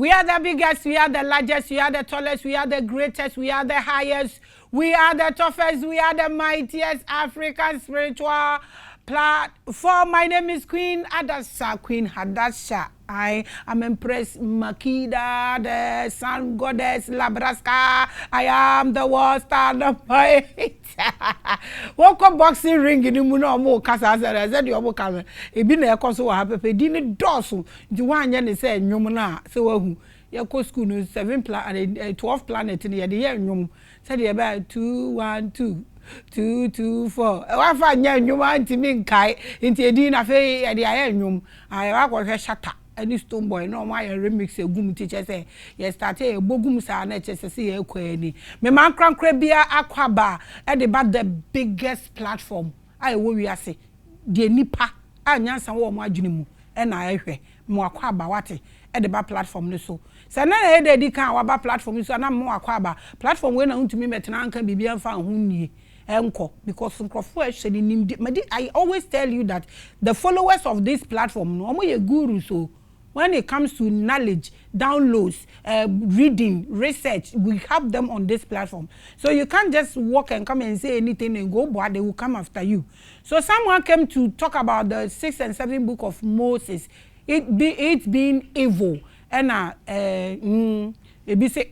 We are the biggest, we are the largest, we are the tallest, we are the greatest, we are the highest, we are the toughest, we are the mightiest African spiritual platform. My name is Queen Adasa, Queen Hadasha. I am Empress Makida, the sun goddess Labraska. I am the world star of my Woke up boxing ring in the moon or more casa. I said, you're welcome. It been a console happy. Didn't dorsal. The one Jenny said, Numana. So, your co school is 7 planet, 12 planet in the year. Said you about 2, 1, 2. 2, 2, 4. I find you want to mean Kai into a dinner fay at the iron. I was a shutter. Any stone boy, no, my remix a goom teacher say, yes, started a bogum sa HSC a query. Me man crank crabia aquaba at the biggest platform. I will we say, dear Nipa, I answer all my junimu, and I hear more aquaba wati at the bar platform. So, Sana head can our platform is an more aquaba platform when I to me met an can be found who because I always tell you that the followers of this platform no a guru. So when it comes to knowledge, downloads, reading, research, we have them on this platform. So you can't just walk and come and say anything and go, but they will come after you. So someone came to talk about the 6th and 7th book of Moses. It being evil, and it say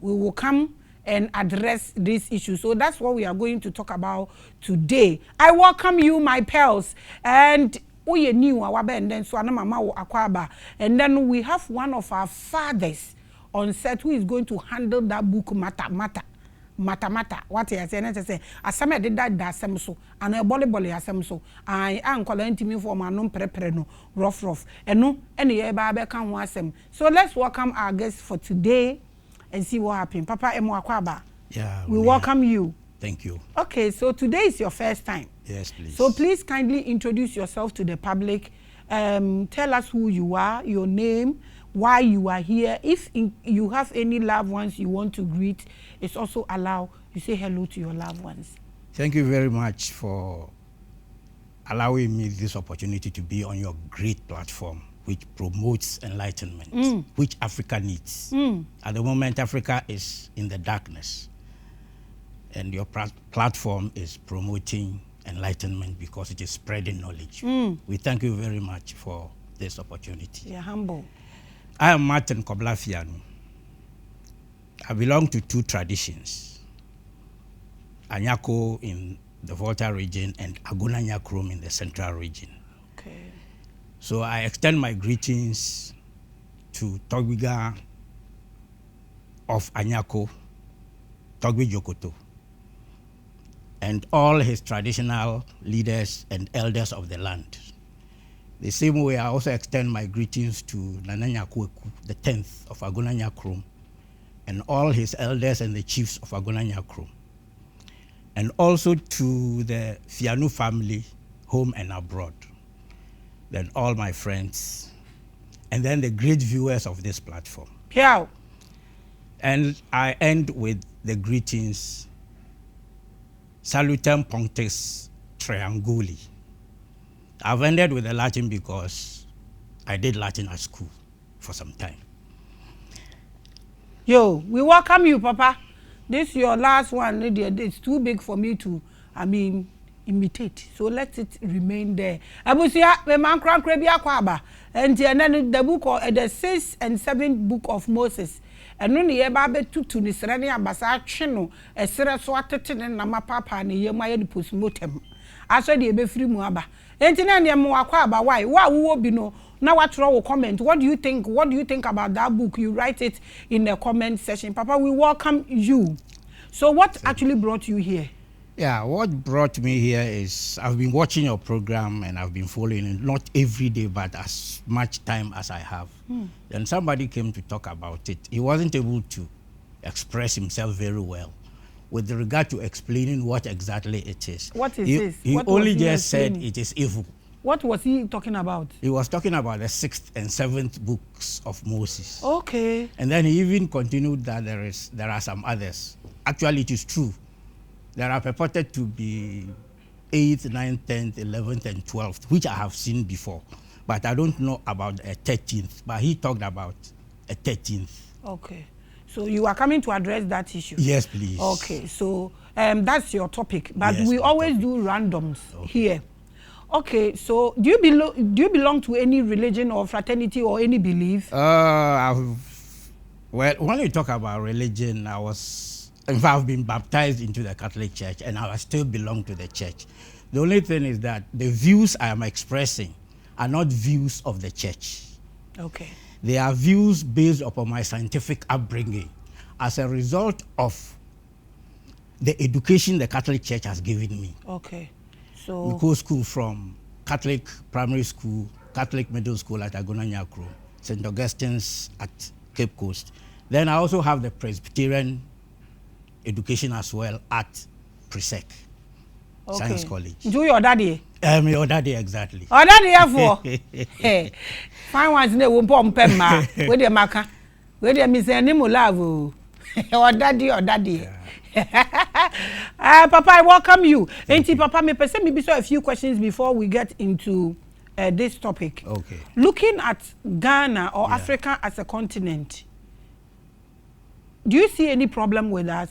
we will come and address this issue. So that's what we are going to talk about today. I welcome you, my pals, and we new and then so mama akwaba, and then we have one of our fathers on set who is going to handle that book matter. What he say? Asame did that asem so, and a bolly asem so. I am calling to me for my non prepreno rough, and no any babe can wasem. So let's welcome our guest for today and see what happened. Papa Emo Akwaba. Yeah. We welcome you. Thank you. Okay, so today is your first time. Yes, please. So please kindly introduce yourself to the public. Tell us who you are, your name, why you are here. If you have any loved ones you want to greet, it's also allowed. You say hello to your loved ones. Thank you very much for allowing me this opportunity to be on your great platform, which promotes enlightenment, which Africa needs. At the moment, Africa is in the darkness, and your platform is promoting enlightenment because it is spreading knowledge. We thank you very much for this opportunity. You're humble. I am Martin KOBLA FIANU. I belong to 2 traditions, Anyako in the Volta region and Aguna Nyakrom in the Central region. Okay. So I extend my greetings to Togbiga of Anyako, Togbi Jokoto, and all his traditional leaders and elders of the land. The same way, I also extend my greetings to Nana Nyakweku, the 10th of Aguna Nyakrom, and all his elders and the chiefs of Aguna Nyakrom, and also to the FIANU family, home and abroad. Then all my friends, and then the great viewers of this platform. Piao. And I end with the greetings, Salutem Pontes Trianguli. I've ended with the Latin because I did Latin at school for some time. Yo, we welcome you, Papa. This is your last one. It's too big for me to, imitate. So let it remain there. Abusia, the man crank crabia kwaba. And then the book of the 6th and 7th book of Moses. And when you babe to ni serani abasa chino, a sera swatted and nama papa and ye my postmortem. I said ye be free muaba. And then ya muakwaba, why? What will be no? Now what will comment? What do you think? What do you think about that book? You write it in the comment section. Papa, we welcome you. So what actually brought you here? Yeah, what brought me here is I've been watching your program and I've been following it, not every day, but as much time as I have. Then somebody came to talk about it. He wasn't able to express himself very well with regard to explaining what exactly it is. What is this? He only just said it is evil. What was he talking about? He was talking about the 6th and 7th books of Moses. Okay. And then he even continued that there are some others. Actually, it is true. There are purported to be 8th, 9th, 10th, 11th, and 12th, which I have seen before. But I don't know about a 13th. But he talked about 13th. Okay. So you are coming to address that issue? Yes, please. Okay. So that's your topic, but yes, we always do randoms here. Okay. So do you belong to any religion or fraternity or any belief? Well, when you talk about religion, I've been baptized into the Catholic Church, and I still belong to the church. The only thing is that the views I am expressing are not views of the church. Okay. They are views based upon my scientific upbringing as a result of the education the Catholic Church has given me. Okay. So we go school from Catholic primary school, Catholic middle school at Agona Nyakro, St. Augustine's at Cape Coast. Then I also have the Presbyterian education as well at Presec Science College. Do your daddy? Your daddy, exactly. Oh, daddy, for hey, fine ones ne won't pump ma. Where the maka? Where the miss animal love? Or daddy, Papa, I welcome you. Auntie, Papa, me person maybe so a few questions before we get into this topic. Okay. Looking at Ghana or Africa as a continent, do you see any problem with us?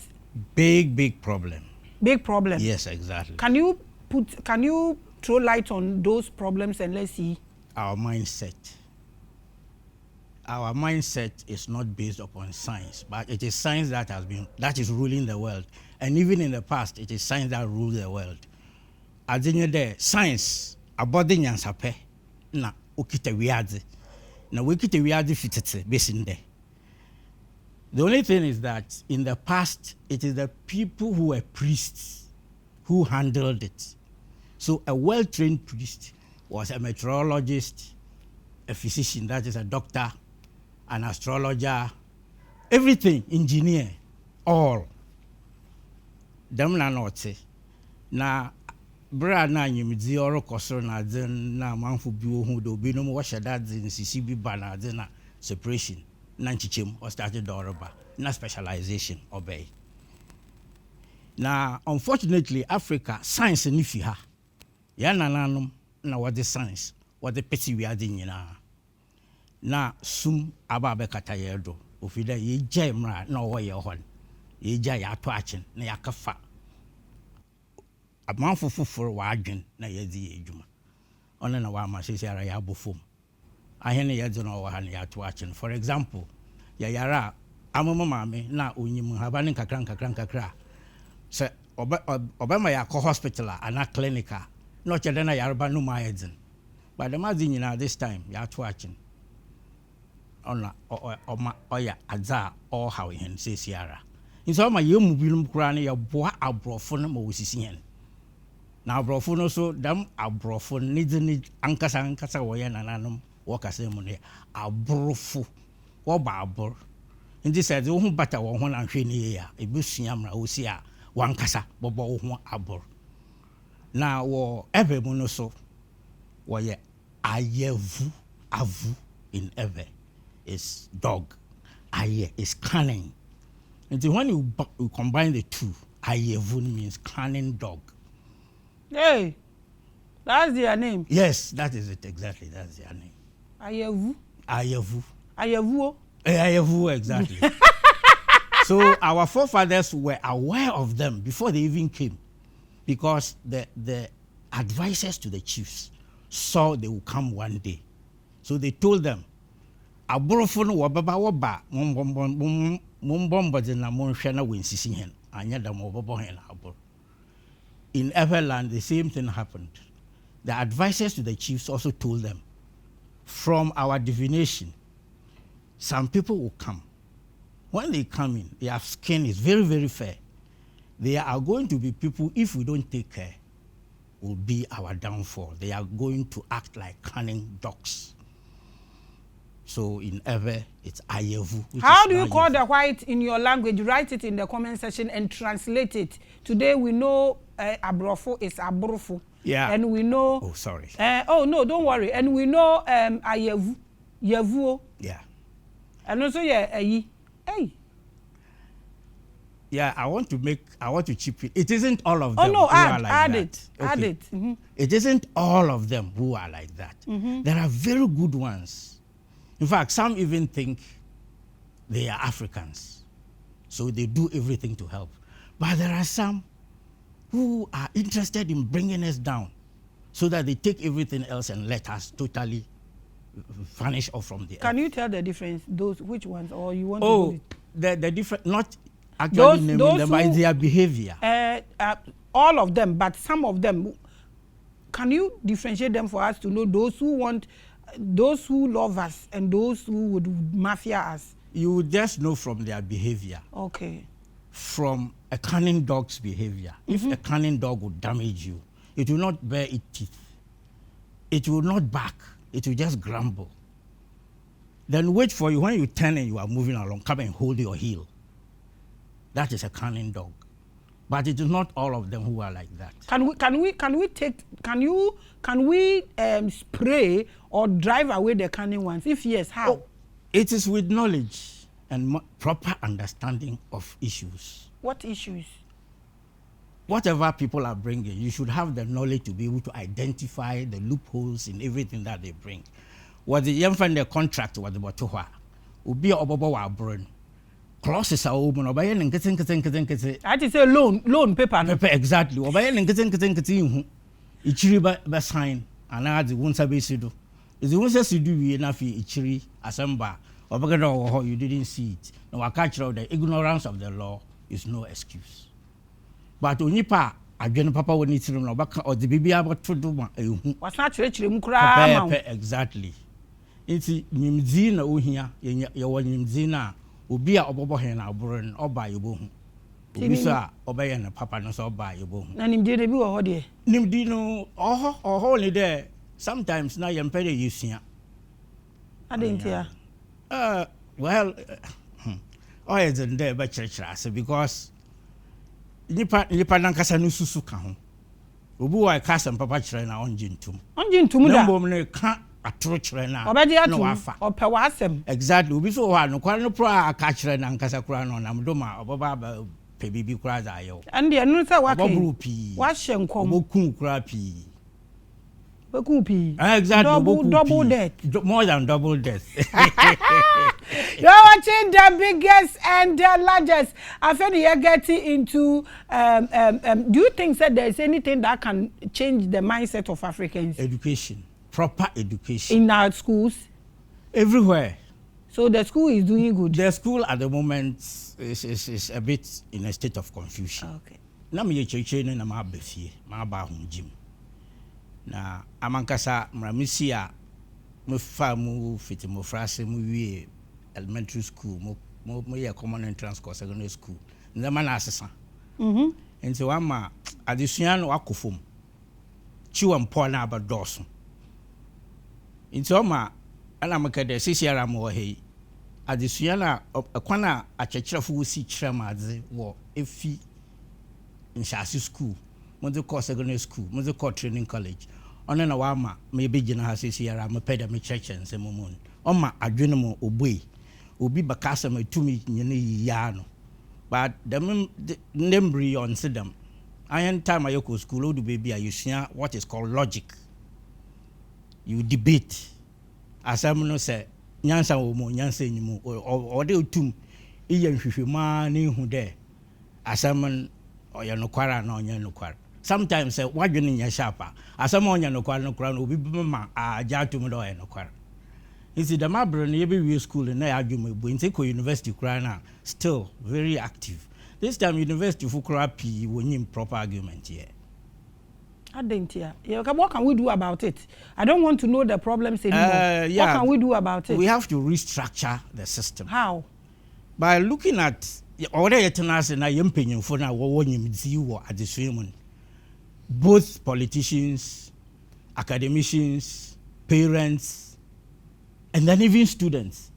Big problem. Big problem. Yes, exactly. Can you throw light on those problems and let's see? Our mindset. Our mindset is not based upon science, but it is science that is ruling the world. And even in the past, it is science that ruled the world. As in there, science, about the nyansape, na ukite wiadzi. Na ukite wiadzi fitete, based in there. The only thing is that in the past, it is the people who were priests who handled it. So a well-trained priest was a meteorologist, a physician, that is a doctor, an astrologer, everything, engineer, all. Them na not say. Na bra na nyimdi oro kosoro na den na manfo bi ohu do bi no mo washa that in sisi bi ba na den na separation. Nanchichem or started Doroba, na specialization obey. Now, unfortunately, Africa science ni fi ha. Ya nananum na what the science, what the petty we are doing na sum ababe kata yedo. Ofida ye jay mra na wo ye hon. Ye jay ya to achen na ya kafa. Amanfo fufuru wa adwen na ye di edwuma. Ona na wa ma sisi ara ya bofom. Ahene yedze no wa ha ya to achen. For example, ya yara amama maame na onyim haba ne kakra se obema ya ko hospital ana clinic no chede na yarba no ma yedze. But the mazi nyina this time ya to achen. Ona oya adza all how hen say siara. Nso ma yemu bilum kura ne ya boa abrofo no ma wosisi hen. Na abrofo no so dam abrofo need ankasa wo ye nananom wo kase mu ne abrofo wo ba abor. Ndi said wo hu bata wo ho na hwe ne ya ebesua mra wo si a wankasa bobo wo ho abor. Na wo ebe mu no so wo ye ayevu avu in ebe is dog. Aye is cunning. And when you combine the two, ayevu means cunning dog. Hey, that's their name. Yes, that is it exactly. That's their name. Ayevu. Ayevu. Ayevu. Ayevu, exactly. So our forefathers were aware of them before they even came, because the advisors to the chiefs saw they would come one day. So they told them, "Aborofo no wababa waba mumbombo de na monhwe na wensisi hen anya da mobobo hen abor." In Everland, the same thing happened. The advisors to the chiefs also told them, from our divination, some people will come. When they come in, their skin is very, very fair. They are going to be people, if we don't take care, will be our downfall. They are going to act like cunning dogs. So in Ewe, it's Ayevu. How do you call the white in your language? Write it in the comment section and translate it. Today we know Abrofo is Abrofo. Yeah. And we know... Oh, sorry. Oh, no, don't worry. And we know Ayevu. Yevuo. Yeah. And also, yeah, Hey. Yeah, I want to chip it. It isn't all of them. Oh, no, who are like add that. it. Okay. Add it. Mm-hmm. It isn't all of them who are like that. Mm-hmm. There are very good ones. In fact, some even think they are Africans. So they do everything to help. But there are some who are interested in bringing us down so that they take everything else and let us totally vanish off from the earth. Can you tell the difference? Those which ones, or you want to the different, not actually naming them, but their behavior. All of them, but some of them. Can you differentiate them for us to know those who want, those who love us, and those who would mafia us? You would just know from their behavior. Okay. From a cunning dog's behavior. If a cunning dog would damage you, it will not bare its teeth. It will not bark. It will just grumble. Then wait for you. When you turn and you are moving along, come and hold your heel. That is a cunning dog. But it is not all of them who are like that. Can we spray or drive away the cunning ones? If yes, how? Oh, it is with knowledge and proper understanding of issues. What issues? Whatever people are bringing, you should have the knowledge to be able to identify the loopholes in everything that they bring. What the young find the contract was about to be a obobo clauses are open. I say loan paper. Exactly. Ichiri sign and I the ones abesido. Is the ones you do enough ichiri assemble or you didn't see it. No, I catch the ignorance of the law is no excuse. But onipa adwene papa woni tirim no baka or the baby about to do ehu. Was not chirem kra. Exactly. Inti nyimdzi na ohia ye nyimdzi na obi a obobo hen na aboro no oba yebohu. Obi so a obeye na papa no so oba yebohu. Na nimdi de bi wo ho de. Nimdi no oho ni there sometimes na yempere yesua. Adentia. Well oh is in there ba church because nipa nankasa no susu ka ho. Obi wa ka sam papa kire na onjintum. Onjintum da. Nambom ne ka atoro kire na. Obeji atu. Ope wa asem. Exactly. Obi so wa no kwa no pro aka kire na nkasa kura no nam do ma oboba ba pe bibi kura za ayo. And the no say wa kan. Wa hye nkom. Obokun kura pi. Exactly. Double death. More than double death. You're watching the biggest and the largest. I feel you're getting into. Do you think that there is anything that can change the mindset of Africans? Education, proper education in our schools, everywhere. So the school is doing good. The school at the moment is a bit in a state of confusion. Okay. Na me cheche na ma ba fie, ma ba ho gym. Na amankasa mramisi a me fa mu fitimo frase mu wie elementary school mo ye common entrance course secondary school nzama na asesa nti wa ma adesua no akofom chiwa mpo na abadoso nti o ma ana makade sisiara mo he adesua na akwana achechirafo wosi kirema adze wo efi nshasi school mo de course secondary school mo de course training college ona na wa ma me begina ha sisiara me peda me church nsemomun o ma adwene mo obui obi bakasa matumi nyene ya no but them nembri on sidem ayan time ayoko school odu baby ayusua what is called logic. You debate asam no say nyansa wo mo nyansa nyimu o de otum iye nhwehwema na ehu de asam oye no kwara na onye no kwara sometimes say wadwene nya sharpa asam onye no kwara no kwara obi bema ajatum do oye no kwara. You see, the Mabron, every school in Niagara, University, still very active. This time, University Fukura P, we need proper argument here. I didn't hear. What can we do about it? I don't want to know the problems anymore. Yeah, what can we do about it? We have to restructure the system. How? By looking at already both politicians, academicians, parents, and then even students,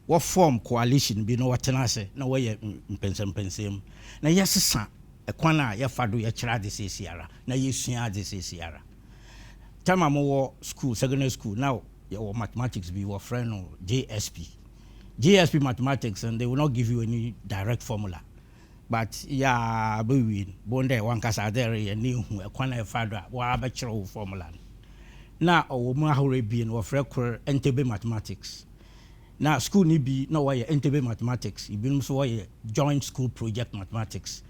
what form coalition be no what no way pensem. Na yes sa e kwana ya fado ya kira this year na yesua this year. Time am school secondary school now your mathematics be your friend or JSP mathematics, and they will not give you any direct formula. But yeah, be bonde one kasa there and new e kwana fado wa ba kira formula. Na o mo ahore bi no frɛ kor entebe mathematics Now school ni be no why entebe mathematics, e be so why joint school project mathematics.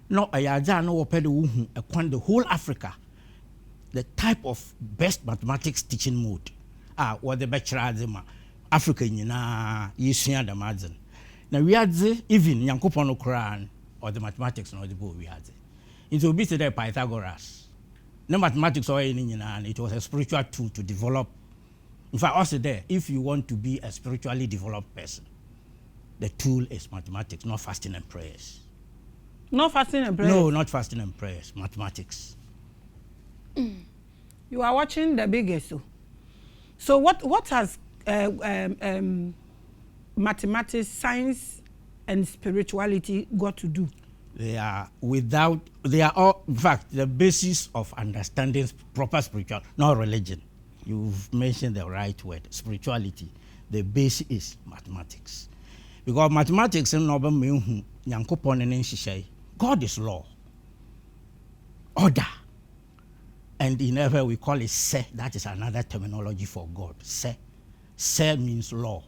No ayaja no opede wo hu ekwan the whole Africa. The type of best mathematics teaching mode. What the bachelor Africa nyina yesua the margin. Now we had even Yankopon no Quran or the mathematics no the book we had. It will be today Pythagoras. No mathematics or anything, and it was a spiritual tool to develop. In fact, also there, if you want to be a spiritually developed person, the tool is mathematics, not fasting and prayers. Not fasting and prayers? No, not fasting and prayers, mathematics. You are watching the biggest. So what has mathematics, science, and spirituality got to do? They are all, in fact, the basis of understanding proper spiritual, not religion. You've mentioned the right word, spirituality. The base is mathematics. Because mathematics, God is law, order. And in Hebrew we call it se. That is another terminology for God. Se. Se means law.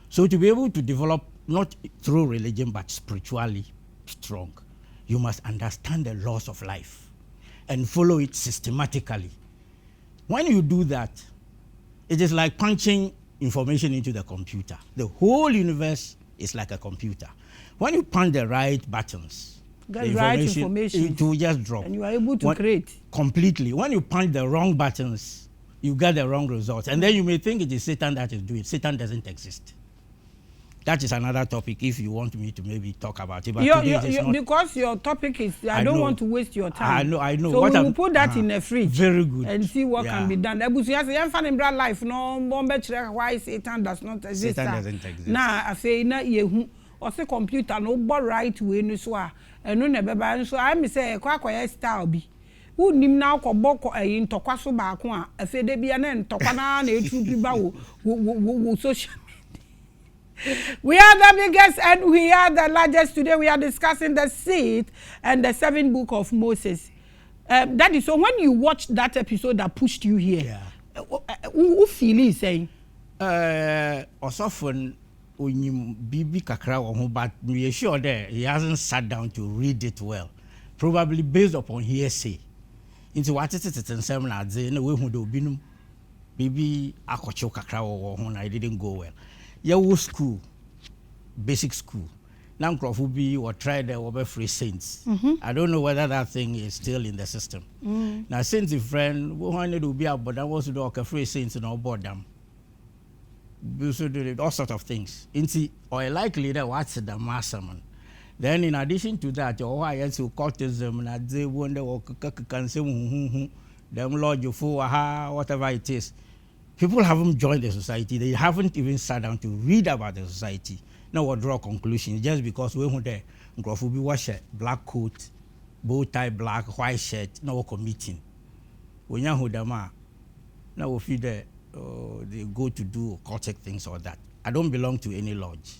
So to be able to develop, not through religion, but spiritually strong, you must understand the laws of life and follow it systematically. When you do that, it is like punching information into the computer. The whole universe is like a computer. When you punch the right buttons, the right information, it will just drop. And you are able to create. Completely. When you punch the wrong buttons, you get the wrong results. And then you may think it is Satan that is doing it. Satan doesn't exist. That is another topic if you want me to maybe talk about it. But because your topic is, I don't want to waste your time. I know. So we will put that in the fridge. Very good. And see what can be done. Life, no, why Satan does not exist. Satan doesn't exist. Now, I say, na yehu, or say computer, no, but right way, no, so, and no, never, so I may say, a quack, style be. Who nim now ko boko in tokwaso ba ko a afi de bia na ntokwana na etu bi ba wo social. We are the biggest and we are the largest. Today we are discussing the 6th and the 7th book of Moses. That is so when you watch that episode that pushed you here, who feel is saying? Often when you bibi kakra wo but we are sure there he hasn't sat down to read it well. Probably based upon hearsay. Into what it is in seminar, they know who do binum. Bibi akocho kakra wo ho na didn't go well. Your school, basic school. Now Crawford or try the over free saints. I don't know whether that thing is still in the system. Now since the friend who wanted to be out, but I was to do a free saints and all board them. All sort of things. Inti or likely that what's the master man. Then in addition to that, your wives who cultism and they wonder what can say them Lord you fool, whatever it is. People haven't joined the society. They haven't even sat down to read about the society. Now we'll draw conclusions just because we want there. Be wash a black coat, bow tie, black, white shirt. Now we're committing. When you hold them out, now we feel that they go to do occultic things or that. I don't belong to any lodge,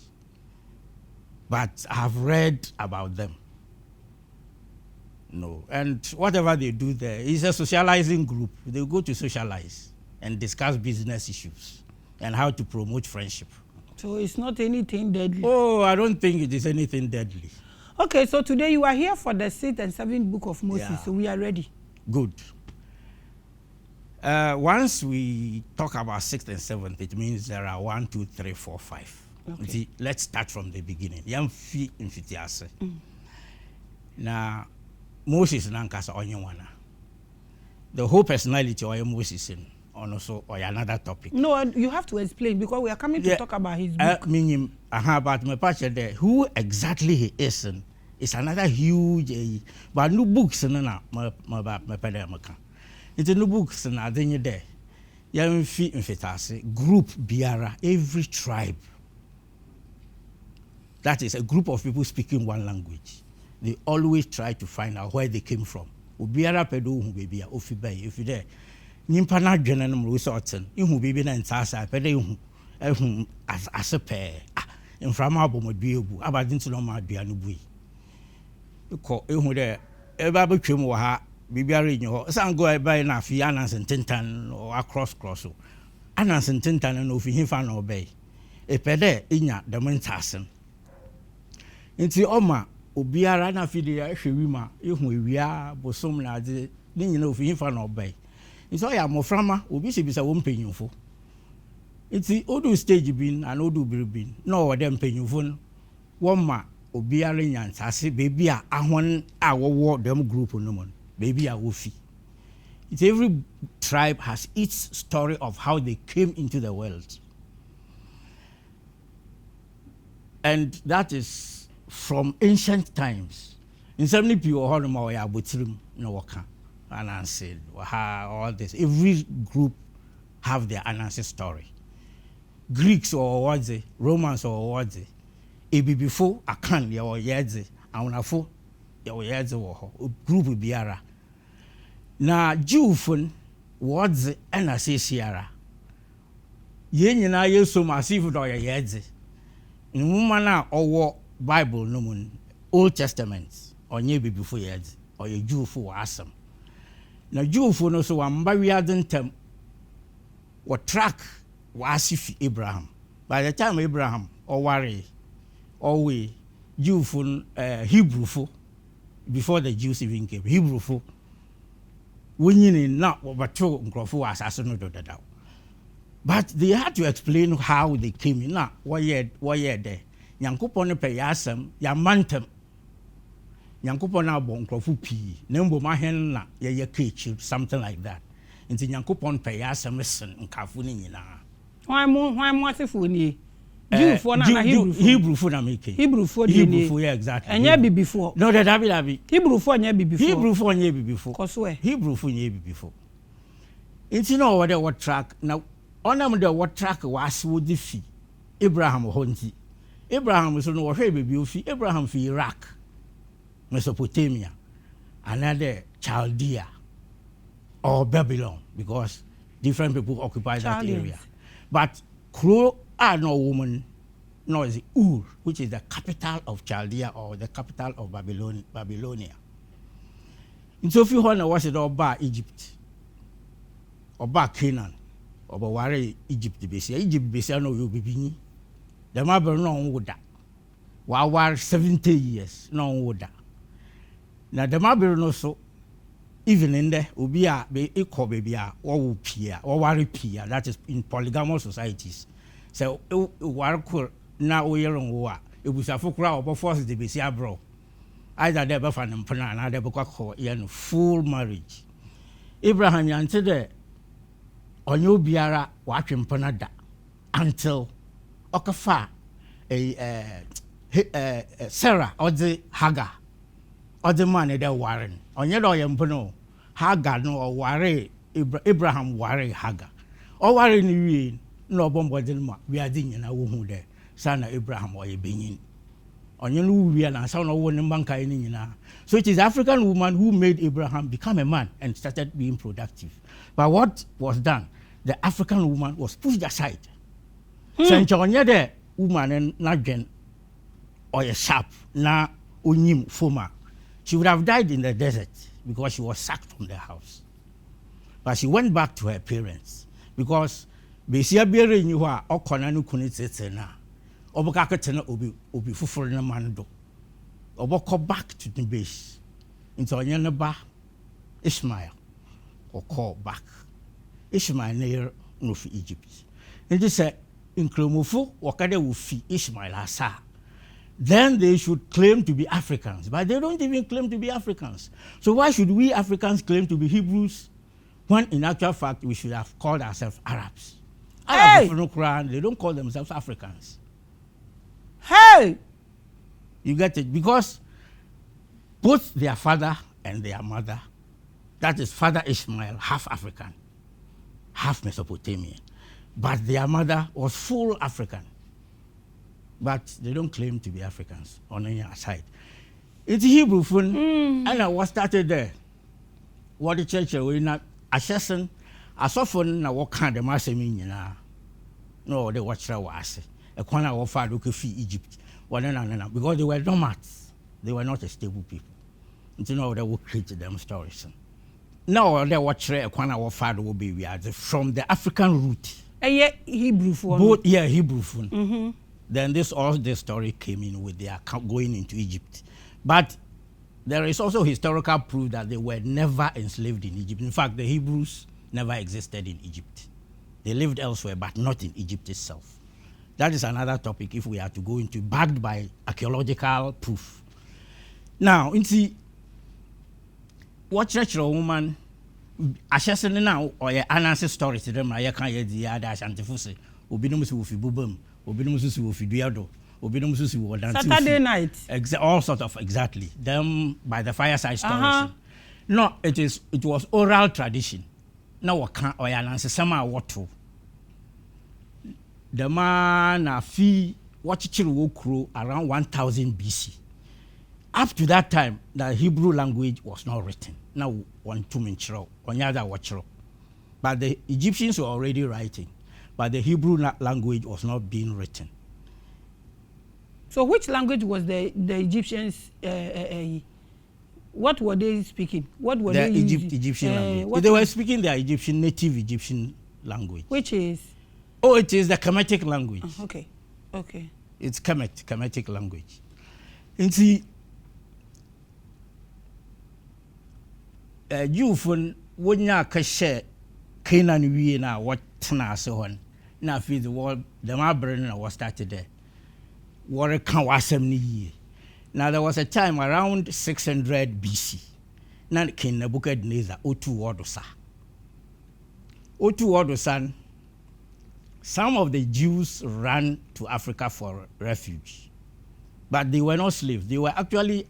but I have read about them. No, and whatever they do there is a socializing group. They go to socialize and discuss business issues and how to promote friendship. So it's not anything deadly? Oh, I don't think it is anything deadly. Okay, so today you are here for the 6th and 7th book of Moses, so we are ready. Good. Once we talk about 6th and 7th, it means there are 1, 2, 3, 4, 5. Okay. See, let's start from the beginning. Now, Moses nankasa onyewana. The whole personality of Moses in. Also, or another topic. No, you have to explain because we are coming to talk about his book. Meaning, about my pastor there, who exactly he is another huge. But new books, my pedamaka. It's new books, and I think there. Young feet in Fetase, group Biara, every tribe. That is a group of people speaking one language. They always try to find out where they came from. Biara pedo baby, ofibai, if you there. Nimpa na dwene no mo resorten ihu bibi na ntasa pede ihu ehun asepe inframa abomodue ebu abadinti no ma adua no bui ko ihu de eba betwem wo ha bibiara nyo san go eba na FIANU sententan or across so ana sententan no fi hifa na obey epede inya demonstration nti oma obiara na fide ya hwewima ehu ewia bosom na ade ni nyina ofi fa na obai nti o ya moframa obi sebisa wo mpanyimfo nti odu stage bin and odu biribin no wo dem mpanyimfo no wo ma obiara nyansase bebi a ahon a wo dem group no mon bebi a wo fi. It's every tribe has its story of how they came into the world. And that is from ancient times. In some people, and I said, all this. Every group have their Anansi story. Greeks or what's it, Romans or what's it. Ebi before Akan, ya or Yedze, and afo, ya or Yedze or group biara. Na Jewfun what's and I say Sierra. Yen na yeso massive do ya Yedze. In woman or Bible no mun Old Testament or maybe before Yedze or a Jew for awesome. Na Jewfun no so amba we hadn't what track was Abraham. By the time Abraham or worry or we Jewfun Hebrew for before the Jews even came Hebrew for winning not what two assassin. But they had to explain how they came in. Now, why there? Yankupon payasam, Yamantem. Yankupon bon crofu p, Nembo Mahen, ya cage, something like that. Into Yankupon payasam, listen, and Kafuni. Why more if we Hebrew for American. Hebrew for yeah, exactly. And ye before. No, that Abi. Hebrew for ye before. Hebrew for ye before. Cosway. Hebrew for ye before. It's no what track now. On the what track was would defeat Abraham Honti. Abraham was on what baby Abraham for Iraq, Mesopotamia, another Chaldea or Babylon, because different people occupy that area. But Crow are no woman, nor is Ur, which is the capital of Chaldea or the capital of Babylonia. In so few honor was it all bar Egypt or bar Canaan. Oba ware Egypt besi no you bibini the mabel no woda wa war 70 years no woda na the mabel no so even in there obi a be ekọ baby a wo pia wo ware pia, that is in polygamous societies so war ko na wo yeron wo a ebusafo kura obo force de besi abro either they be fan mpana na they be kwakọ ye full marriage. Abraham yante there onyo biara watwempana da until okafa Sarah or the Hagar or the man that Warren onye do yempono Hagar no or ware Abraham ware Hagar or ware ni wi no bombodin ma wi adin na wo hu de sana Abraham or yebenyin onye no wi na sa no wo ne banka ni nyina. So it is African woman who made Abraham become a man and started being productive. But what was done? The African woman was pushed aside. Since onye the woman na gen or a sharp na unyim foma, she would have died in the desert because she was sacked from the house. But she went back to her parents because besia bere nyi ho a okona no kunu tete na oboka ketena obi fufuru na mando oboko back to the base into onye ne ba Ishmael or call back Ishmael near no fi Egypt. And they said in Kromofo wakade will fi Ishmael asa. Then they should claim to be Africans, but they don't even claim to be Africans. So why should we Africans claim to be Hebrews when in actual fact we should have called ourselves Arabs? Arabs no Quran, they don't call themselves Africans. Hey, you get it? Because both their father and their mother, that is Father Ishmael, half African, half Mesopotamian, but their mother was full African. But they don't claim to be Africans on any side. It's Hebrew fun, and I was started there. What the church we not assessing, as often na what kind of master meaning no, they watch that was a corner of father who could feed Egypt, because they were nomads, they were not a stable people. You know they would create them stories. Now they watch a corner of father will be from the African root Hebrew for both, yeah, Hebrew phone. Then this story came in with their going into Egypt. But there is also historical proof that they were never enslaved in Egypt. In fact, the Hebrews never existed in Egypt. They lived elsewhere, but not in Egypt itself. That is another topic if we are to go into, backed by archaeological proof. Now, into what church or woman, Ashesene now or your anansi story to them, I can't hear the other Ashantifuse, Obinums with Bubum, Obinums with Duado, Obinums with Saturday night. All sort of, exactly. Them by the fireside stories. No, it was oral tradition. Now what can or your anansi sama what to? The man a fee watching around 1000 BC. Up to that time, the Hebrew language was not written. Now, one two minchro, one other watchro. But the Egyptians were already writing, but the Hebrew language was not being written. So, which language was the Egyptians? What were they speaking? What were they using? Egyptian language. They were speaking their native Egyptian language. Which is? Oh, it is the Kemetic language. Okay. It's Kemetic language. And see, you when you share Canaan we na what na so on. Now feed the world the Mabrana was started there. What can wasem ni. Now there was a time around 600 BC. Now King Nebuchadnezzar Otu Odosan. Some of the Jews ran to Africa for refuge, but they were not slaves. They were actually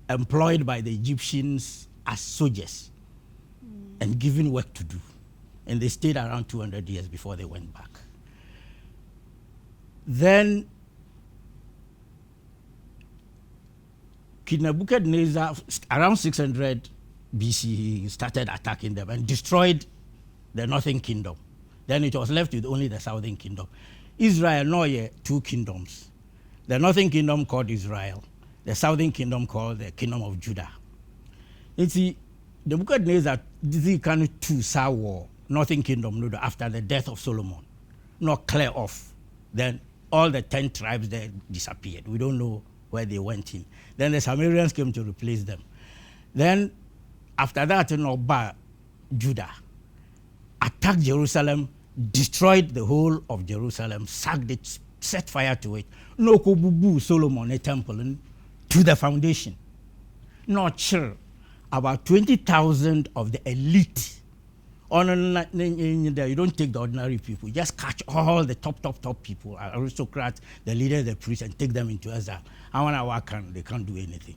employed by the Egyptians as soldiers and given work to do. And they stayed around 200 years before they went back. Then King Nebuchadnezzar, around 600 BC, he started attacking them and destroyed the northern kingdom. Then it was left with only the southern kingdom. Israel, no, two kingdoms. The northern kingdom called Israel, the southern kingdom called the kingdom of Judah. You see, the Nebuchadnezzar did kind of two war, northern kingdom after the death of Solomon, not clear off. Then all the 10 tribes there disappeared. We don't know where they went in. Then the Sumerians came to replace them. Then after that, Judah attacked Jerusalem, destroyed the whole of Jerusalem, sacked it, set fire to it. No kobubu Solomon a temple to the foundation. Not sure. About 20,000 of the elite. You don't take the ordinary people. You just catch all the top people, aristocrats, the leaders, the priests, and take them into exile. I want to work and they can't do anything.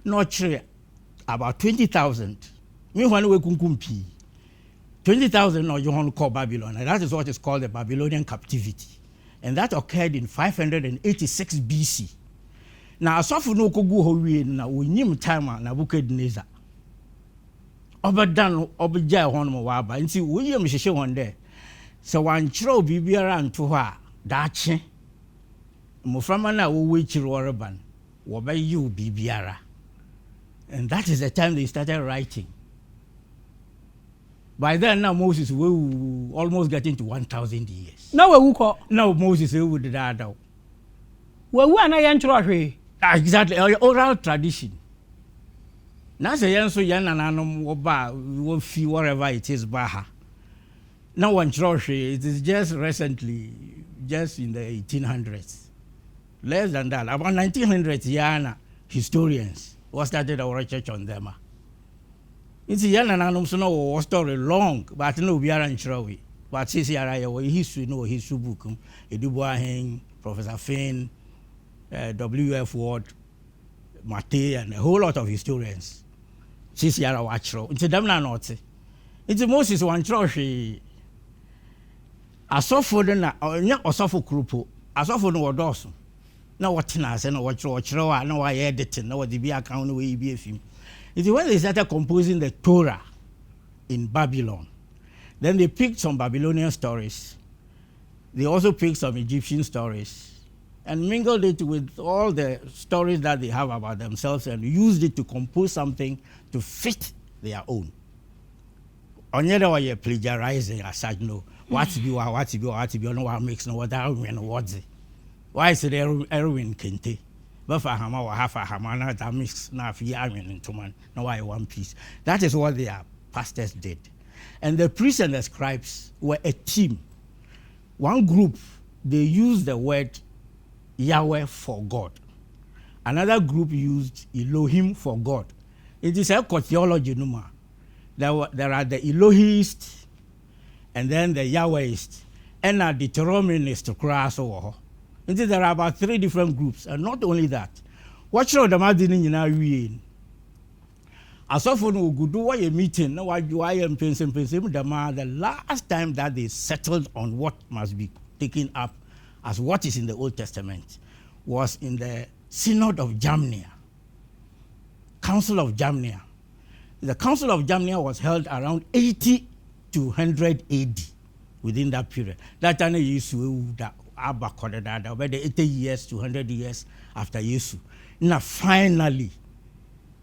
Not sure. About 20,000. Meanwhile, we kumpi. 20,000 or you want to call Babylon, and that is what is called the Babylonian captivity. And that occurred in 586 BC. Now, Asafu no kogu howe na unyim time Nebuchadnezzar. Obadan obija hono waba nti woyem hwehwe won de. So wan chiro bibiara nto ho a daache. Moframa na wo wechiri oreban, wo ba yi bibiara. And that is the time they started writing. By then, now Moses will almost get into 1,000 years. Now Moses would that out. Well, we are exactly, oral tradition. Now say yan so yan and will feel whatever it is baha. Now one it is just recently, just in the 1800s. Less than that, about 1900s, yana historians was started our church on them. It's a young and so no story long, but no we are unsure. But since you are history, no history book, Eduboahing, Professor Finn, W.F. Ward, Mate, and a whole lot of historians. Since you are watch row, it's a damn not. It's the most is one trophy. I saw for the not or suffer croupo, I saw for no Dawson. No what nas and watch row, I know I edited, no what the be account way be a film. It's when they started composing the Torah in Babylon. Then they picked some Babylonian stories. They also picked some Egyptian stories and mingled it with all the stories that they have about themselves and used it to compose something to fit their own. Onyeda were plagiarizing as such, no. What's be no one makes no other win what's it. Why is it Erwin Kente? But for Hama or half a Hamana that mix now FIANU into man, no why one piece. That is what their pastors did. And the priests and the scribes were a team. One group, they used the word Yahweh for God. Another group used Elohim for God. It is a theology numa. There are the Elohists and then the Yahwehists and a Deuteronomist to cross over. There are about 3 different groups, and not only that. Watch out the Madini in our way. As often we go do a meeting, now I am pensing the last time that they settled on what must be taken up as what is in the Old Testament was in the Synod of Jamnia, Council of Jamnia. The Council of Jamnia was held around 80 to 100 AD within that period. That time used to over the 80 years to 100 years after Jesus. Now finally,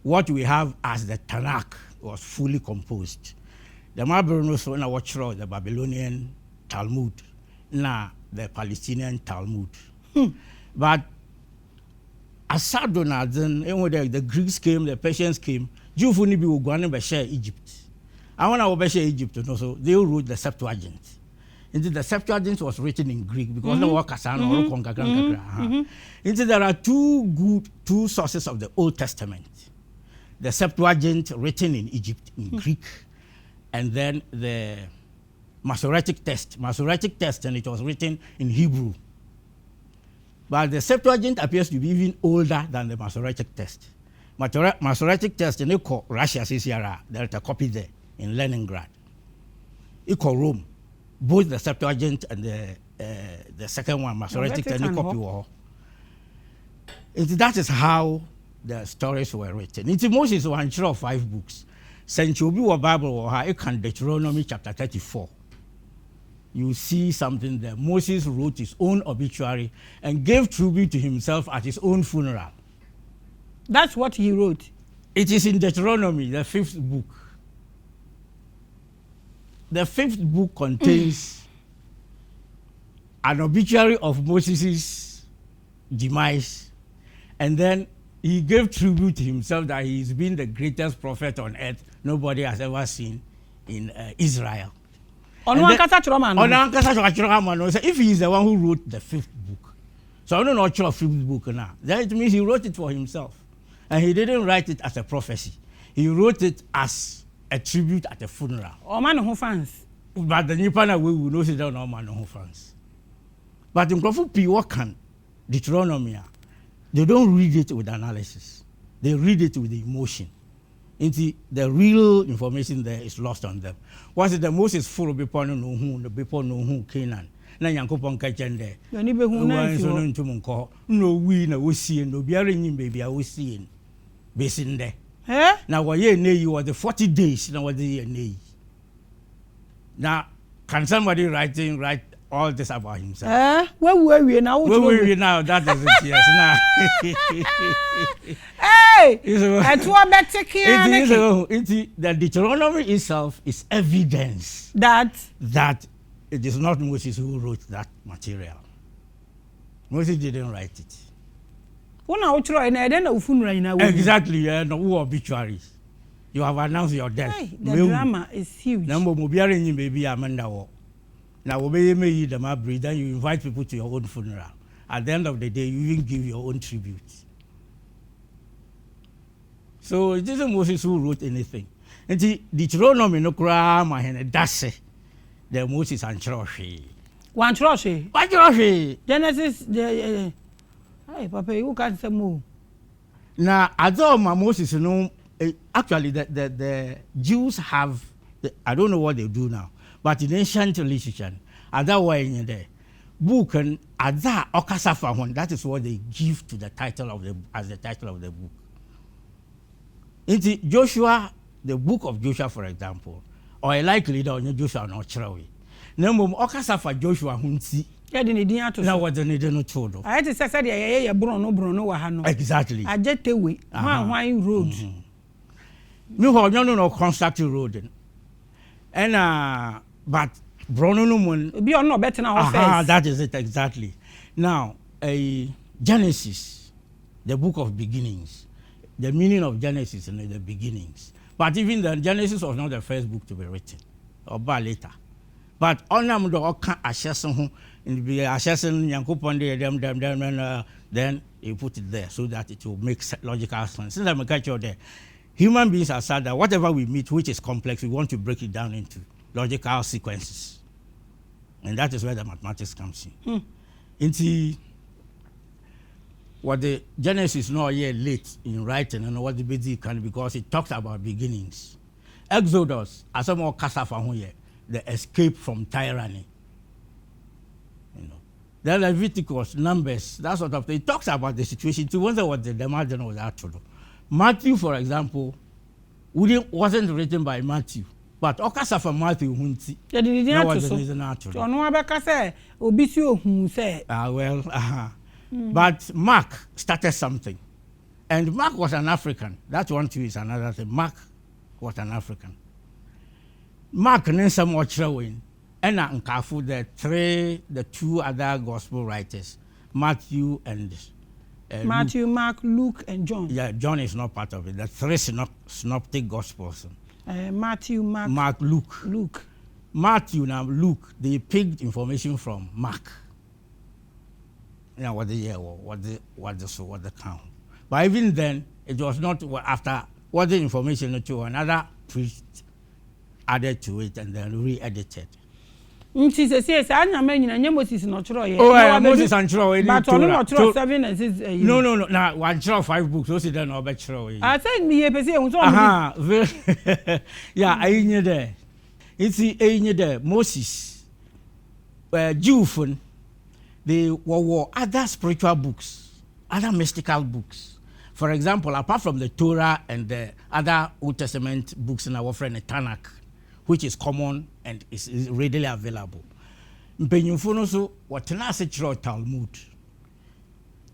what we have as the Tanakh was fully composed. The Mabronos when I watch the Babylonian Talmud, now the Palestinian Talmud. But aside then, the Greeks came, the Persians came. Jews only be going to share Egypt. I want to share Egypt, so they wrote the Septuagint. Indeed, the Septuagint was written in Greek because no one can. Indeed, there are two sources of the Old Testament: the Septuagint written in Egypt in Greek, and then the Masoretic text, and it was written in Hebrew. But the Septuagint appears to be even older than the Masoretic text. Masoretic text in Russia, there is a copy there in Leningrad. Equal Rome. Both the Septuagint and the second one, Masoretic, and the copy. That is how the stories were written. It's Moses one of 5 books. Since you be a Bible, I can Deuteronomy chapter 34. You see something there. Moses wrote his own obituary and gave tribute to himself at his own funeral. That's what he wrote. It is in Deuteronomy, the 5th book. The 5th book contains an obituary of Moses' demise, and then he gave tribute to himself that he's been the greatest prophet on earth nobody has ever seen in Israel. If he is the one who wrote the 5th book, so I'm not sure of 5th book now. That means he wrote it for himself, and he didn't write it as a prophecy. He wrote it as a tribute at a funeral. Man who fans. But the Nipana we will know that no man who fans. But in Crawford P. Wakan, Deuteronomy, they don't read it with analysis. They read it with the emotion. The real information there is lost on them. Once the Moses full of people know who Canaan. Na Yankopon kachende. No we no see no bearing baby I was seeing. Basin there. Now, what you were the 40 days. Now, what the year now, can somebody write all this about himself? Where were we now? Where were we now? That doesn't yes now. Hey, the Deuteronomy itself is evidence that it is not Moses who wrote that material. Moses didn't write it. Exactly, no obituaries. You have announced your death. Hey, the drama is huge. Now, baby Amanda. Now, obey me, the Mabri, then you invite people to your own funeral. At the end of the day, you even give your own tribute. So it isn't Moses who wrote anything. And the Deuteronomy no crama and that's the Moses and Troshi. One Troshi. What Troshi? Genesis. Hey, Papa, you can't say more. Now, although Moses, actually, the Jews have, I don't know what they do now, but in ancient literature, otherwise in the book and other Okasafa, that is what they give to the title of the as the title of the book. In Joshua, the book of Joshua, for example, or a likely on Joshua not Chrawi. No more Okasafa Joshua Hunsi. Now what the need no todo. I had to say Bruno Wahano. Exactly. I just away. Why road? No constructed road. And but Brono no mun. Be or no better now first. That is it exactly. Now, Genesis, the book of beginnings. The meaning of Genesis is the beginnings. But even then, Genesis was not the first book to be written, or by later. But on them the oka asheson in the asheson yankopon them then you put it there so that it will make logical sense. Since I'm catch you there, human beings are sad that whatever we meet which is complex, we want to break it down into logical sequences. And that is where the mathematics comes in. Into what the Genesis is not yet late in writing and what the basic can, because it talks about beginnings. Exodus, as some more here, the escape from tyranny. You know. Then Leviticus, Numbers, that sort of thing. It talks about the situation. To wonder what the demand was actually. Matthew, for example, wasn't written by Matthew. But okasa for Matthew hunti. But Mark started something. And Mark was an African. That one too is another thing. Mark was an African. Mark and some more showing. And the two other gospel writers, Matthew and Matthew, Luke. Mark, Luke, and John. Yeah, John is not part of it. The three synoptic gospels. Matthew, Mark, Luke. Matthew and Luke, they picked information from Mark. You know, what the count. But even then, it was not after what the information to another priest added to it and then re-edited. Moses not true. Oh, Moses and Troy. But only not true 7 and 6. No. Now, one true 5 books. So then no better. I said me yeah, I knew there. It's the Moses, Jew. They were other spiritual books, other mystical books. For example, apart from the Torah and the other Old Testament books in our friend Tanakh, which is common and is readily available. Mpenyimfo so watena se chiro Talmud.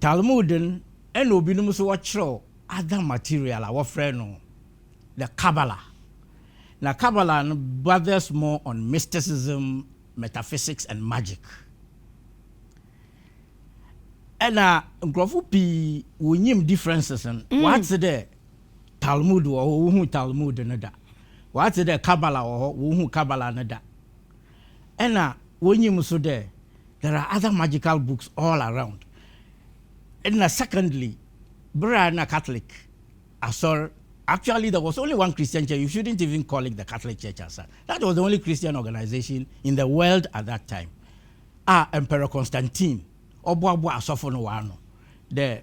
Talmud and obinum so watchro other material our friend the KOBLA. Now KOBLA bothers more on mysticism, metaphysics and magic. And nkrofo pi wonyim differences and what's there Talmud or who Talmud nada. What's there KOBLA or who KOBLA nada. And wonyim so there are other magical books all around. And secondly, Brana Catholic I saw actually there was only one Christian church. You shouldn't even call it the Catholic Church as that was the only Christian organization in the world at that time. Emperor Constantine Obo asofo no wano the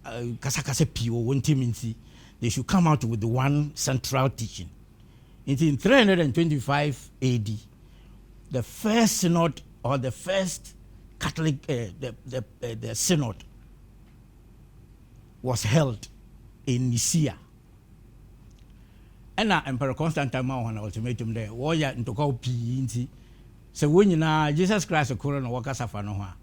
kasakase pio wonti minti they should come out with the one central teaching. In 325 AD the first synod or the first Catholic the synod was held in Nicaea. And Emperor Constantine ma an ultimatum there warrior into call pinti so when you Jesus Christ corona workers afa no ha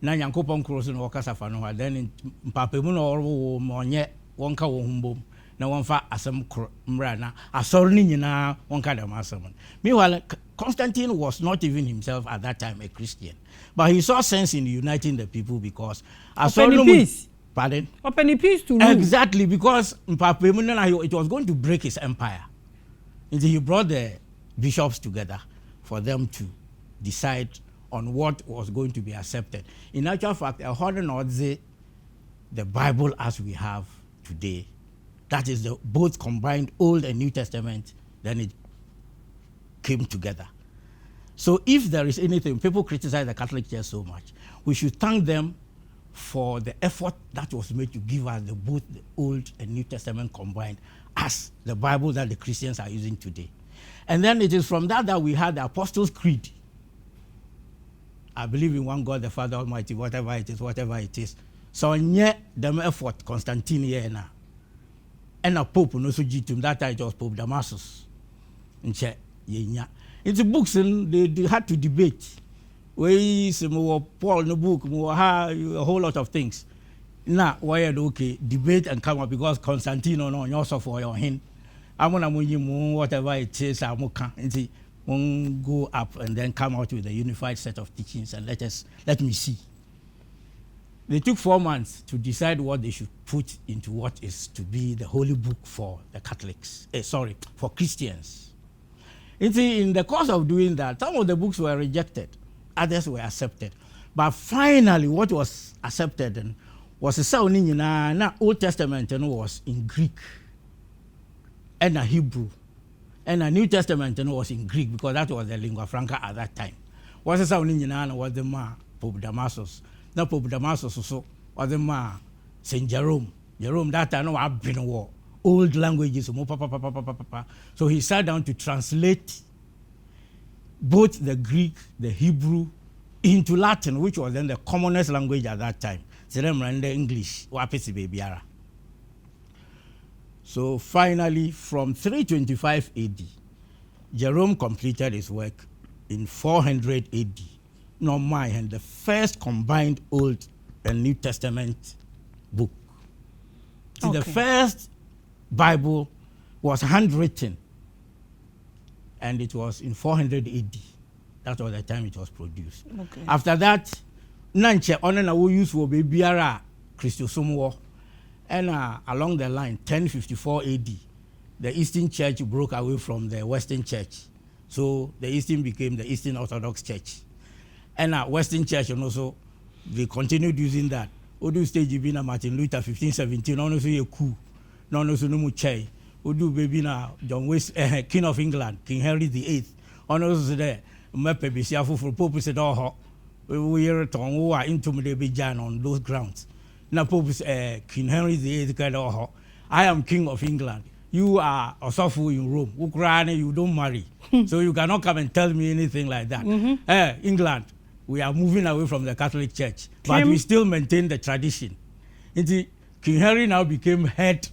na yankopon cross no workers afa no ha then mpapemu no orwo monye wonka wo humbom na wonfa asem mra na asori ni nyina wonka dem asem. Meanwhile Constantine was not even himself at that time a Christian, but he saw sense in uniting the people because peace. Pardon? Open peace to rule. Exactly, because it was going to break his empire. And he brought the bishops together for them to decide on what was going to be accepted. In actual fact, the Bible as we have today, that is the both combined Old and New Testament, then it came together. So if there is anything, people criticize the Catholic Church so much, we should thank them for the effort that was made to give us both the Old and New Testament combined as the Bible that the Christians are using today. And then it is from that we had the Apostles' Creed. I believe in one God, the Father Almighty, whatever it is. So yet the effort Constantine here now. And a Pope no so jitum that time it was Pope Damasus. It's books and they had to debate. We more Paul no book, more a whole lot of things. Now, why okay, debate and come up because Constantino no also for your hin. I'm gonna whatever it is, I'm okay. won't go up and then come out with a unified set of teachings and let me see. They took 4 months to decide what they should put into what is to be the holy book for the Catholics. For Christians. In the course of doing that, some of the books were rejected, others were accepted. But finally, what was accepted was the Old Testament was in Greek and a Hebrew. And the New Testament was in Greek because that was the lingua franca at that time. Was the Pope Damasus. Now Pope Damasus also was the Saint Jerome. Jerome that time I've been war. Old languages. So he sat down to translate both the Greek, the Hebrew, into Latin, which was then the commonest language at that time. English. So finally, from 325 AD, Jerome completed his work in 400 AD. And the first combined Old and New Testament book. Okay. The first Bible was handwritten, and it was in 400 AD. That was the time it was produced. Okay. After that, Nanche Onena will use for Biara Christosum War. And along the line, 1054 AD, the Eastern Church broke away from the Western Church. So the Eastern became the Eastern Orthodox Church. And Western Church, and also, they continued using that. Odu stage bina Martin Luther 1517, no a coup, no no chai. Odu baby na John West, King of England, King Henry VIII. Also there, Mepe Bisiafu for Pope said, oh, we are into the on those grounds. Now Pope King Henry VIII said, oh, I am King of England. You are a sofu in Rome. Ukraine, you don't marry. So you cannot come and tell me anything like that. England, we are moving away from the Catholic Church, but we still maintain the tradition. King Henry now became head,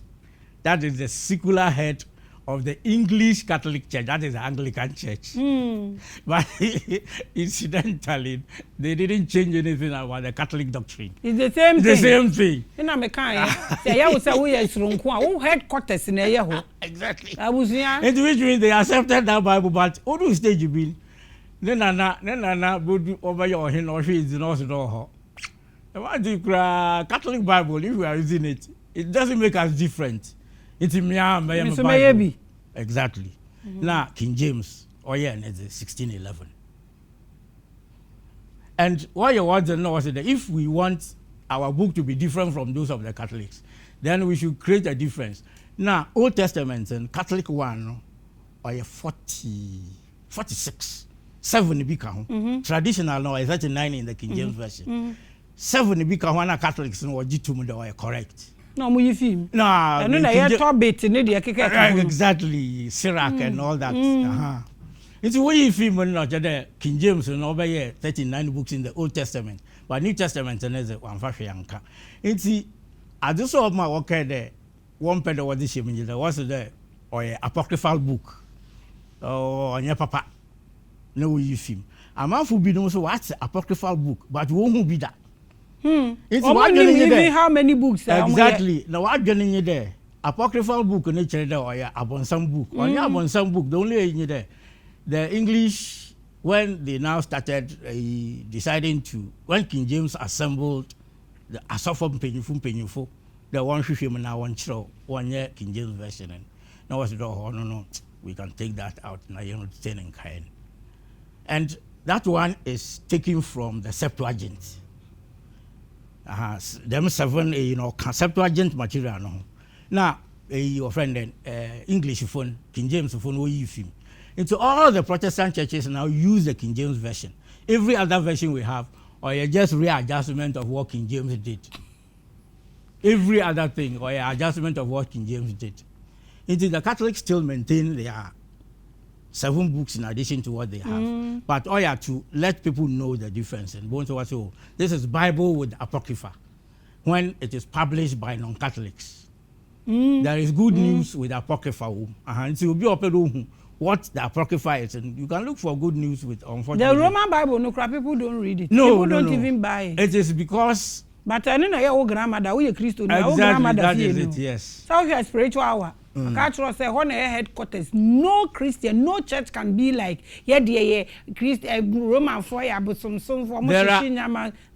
that is the secular head of the English Catholic Church, that is the Anglican Church. But incidentally, they didn't change anything about the Catholic doctrine. It's the same thing. The same thing. Headquarters in a exactly. In which means they accepted that Bible, but what do stage you been? Then go over your hand or she is not at all. Catholic Bible, if we are using it, it doesn't make us different. It's Bible. Exactly. Now King James, it's 1611. And what you want to know is that if we want our book to be different from those of the Catholics, then we should create a difference. Now, Old Testament and Catholic one are 46. 7 become traditional now is 39 in the King James version. 7 become Catholics no are correct. No, we film. No, I know that top bit in the exactly Sirach and all that. It's way film not the King James and over here 39 books in the Old Testament, but New Testament and there's one FIANU. It's I just saw my work there. One pedo was this there was there or apocryphal book. Oh, on your papa. No, you film. I'm out for being also what's apocryphal book, but won't be that. It's how many books? Exactly. Now what getting you there? Apocryphal book on each other or abonsam book. Or abonsam book, the only in there. The English, when they now started deciding to, when King James assembled the Asofam Penyufo, the one Shishim now one year King James version. And now was no, we can take that out. Now you're not saying kind. And that one is taken from the Septuagint. Them 7, Septuagint material. No. Now, your friend, English phone, King James phone, we use him. Into all the Protestant churches now use the King James version. Every other version we have, or just readjustment of what King James did. Every other thing, or adjustment of what King James did. Into the Catholics still maintain their 7 books in addition to what they have. But to let people know the difference. And this is Bible with Apocrypha. When it is published by non-Catholics. There is good news with Apocrypha. It will be open what the Apocrypha is. And you can look for good news with, unfortunately. The Roman Bible, people don't read it. No, people don't even buy it. It is because... But I know your grandmother, we are Christian. Exactly, that is it, yes. So you are spiritual hour. Cultural say on headquarters. No Christian, no church can be like Roman for some for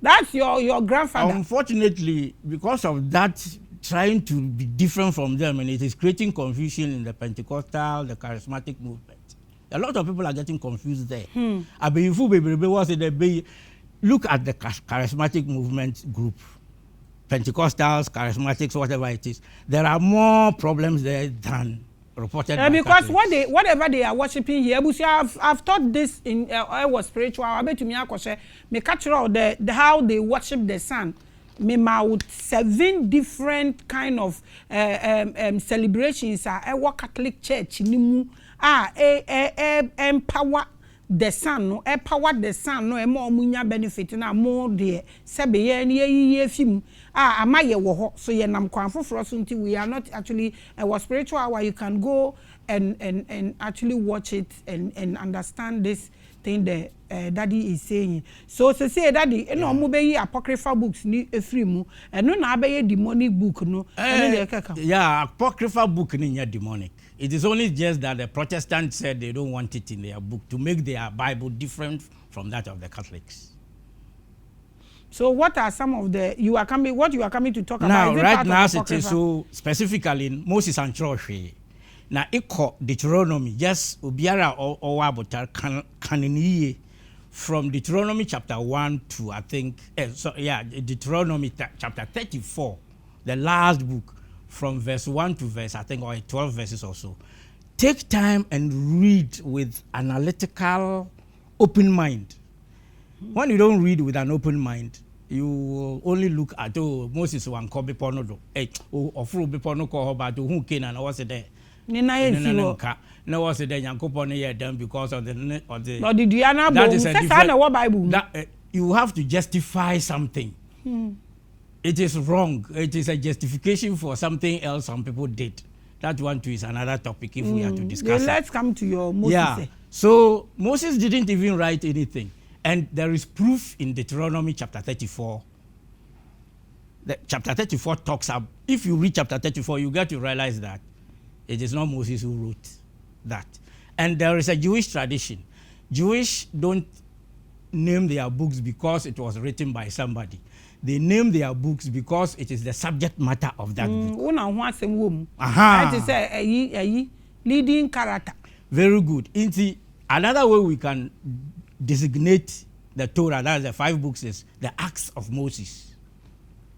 that's your grandfather. Unfortunately, because of that, trying to be different from them, and it is creating confusion in the Pentecostal, the charismatic movement. A lot of people are getting confused there. Look at the charismatic movement group. Pentecostals, charismatics, whatever it is, there are more problems there than reported. Because whatever they are worshiping here, I've taught this in I was spiritual. I bet to me, me capture the how they worship the sun. Me out 7 different kind of celebrations. I work Catholic Church. Empower the sun, no empower the sun, no more munya benefit na more there. Sebe ye ni film. Amaye wo so ye nam kwanfo for us until we are not actually our spiritual hour. You can go and actually watch it and understand this thing that daddy is saying. So say daddy no mo be apocryphal books ni free mu no na be demonic book no. Yeah, apocryphal book ni demonic. It is only just that the Protestants said they don't want it in their book to make their Bible different from that of the Catholics. So what are some of the what you are coming to talk now, about? Right now, it is so specifically in Moses and Torah. Now, echo Deuteronomy, just Ubiara or Wabotar Kaniniye from Deuteronomy chapter 1 to I think, Deuteronomy chapter 34, the last book, from verse 1 to verse, I think, or 12 verses or so. Take time and read with analytical, open mind. When you don't read with an open mind, you will only look at Moses wan kobe pono or fru be pono ko ba to who can and was there. No was there Yankopon here done because of the that is a different Bible. You have to justify something. It is wrong. It is a justification for something else some people did. That one too is another topic if we are to discuss. Let's come to your Moses. Yeah. So Moses didn't even write anything. And there is proof in Deuteronomy chapter 34. Chapter 34 talks about, if you read chapter 34, you get to realize that it is not Moses who wrote that. And there is a Jewish tradition. Jewish don't name their books because it was written by somebody. They name their books because it is the subject matter of that book. That is a leading character. Very good. Another way we can designate the Torah, that's the 5 books, is the Acts of Moses.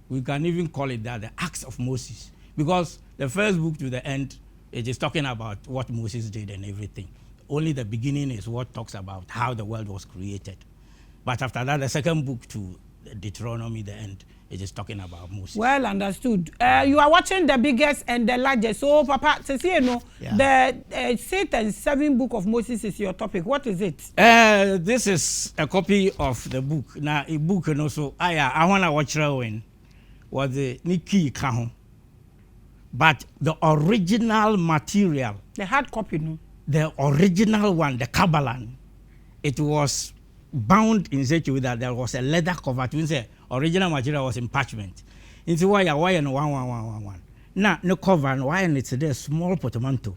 We can even call it that, the Acts of Moses. Because the first book to the end, it is talking about what Moses did and everything. Only the beginning is what talks about how the world was created. But after that, the second book to Deuteronomy, the end, it is talking about Moses. Well understood. You are watching the biggest and the largest. So, Papa, the Satan's 7 book of Moses is your topic. What is it? This is a copy of the book. Now, a book, and also, I want to watch when was the Nikki Kahon. But the original material, the hard copy, no? The original one, the KOBLA, it was bound in such a way that there was a leather cover to say original material was in parchment. Into why and 1. Now no cover and why and it's there small portmanteau.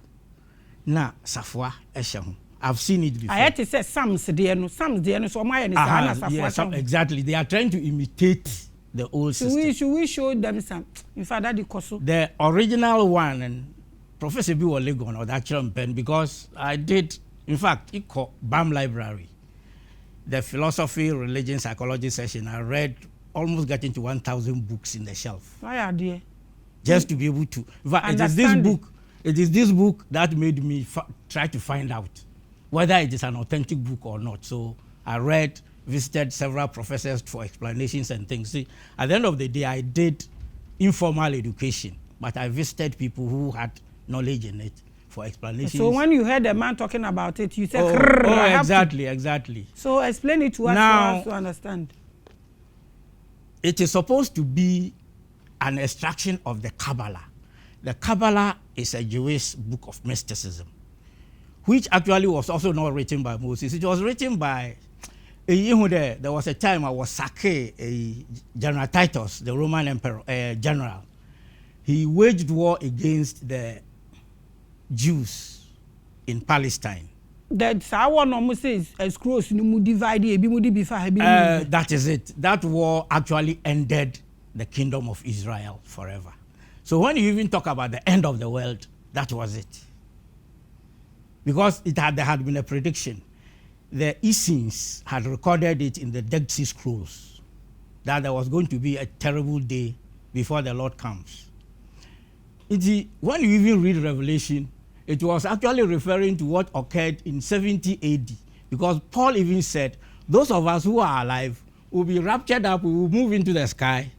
Now Safwa Esham. I've seen it before. I had to say Psalms there, so my exactly. They are trying to imitate the old system. Should we show them some? In fact, that the original one, and Professor B. Legon or the actual pen, because I did, in fact, it called BAM Library. The philosophy, religion, psychology session, I read almost getting to 1,000 books in the shelf. Why are they? Just to be able to. It is this book that made me try to find out whether it is an authentic book or not. So I read, visited several professors for explanations and things. See, at the end of the day, I did informal education, but I visited people who had knowledge in it for explanations. So when you heard a man talking about it, you said, exactly. So explain it to us now, for us to understand. It is supposed to be an extraction of the KOBLA. The KOBLA is a Jewish book of mysticism, which actually was also not written by Moses. It was written by there was a time I was Sake, General Titus, the Roman emperor, general. He waged war against the Jews in Palestine. That one almost says scrolls no divide that is it. That war actually ended the kingdom of Israel forever. So when you even talk about the end of the world, that was it. Because there had been a prediction. The Essenes had recorded it in the Dead Sea Scrolls that there was going to be a terrible day before the Lord comes. When you even read Revelation, it was actually referring to what occurred in 70 AD, because Paul even said, those of us who are alive will be raptured up, we will move into the sky,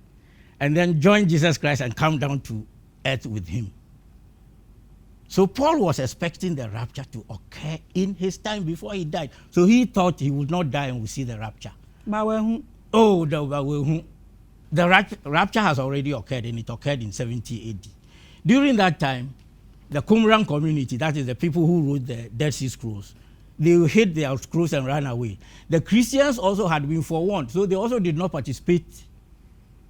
and then join Jesus Christ and come down to earth with him. So Paul was expecting the rapture to occur in his time before he died. So he thought he would not die and would see the rapture. The rapture has already occurred, and it occurred in 70 AD. During that time, the Qumran community, that is the people who wrote the Dead Sea Scrolls, they hid their scrolls and ran away. The Christians also had been forewarned, so they also did not participate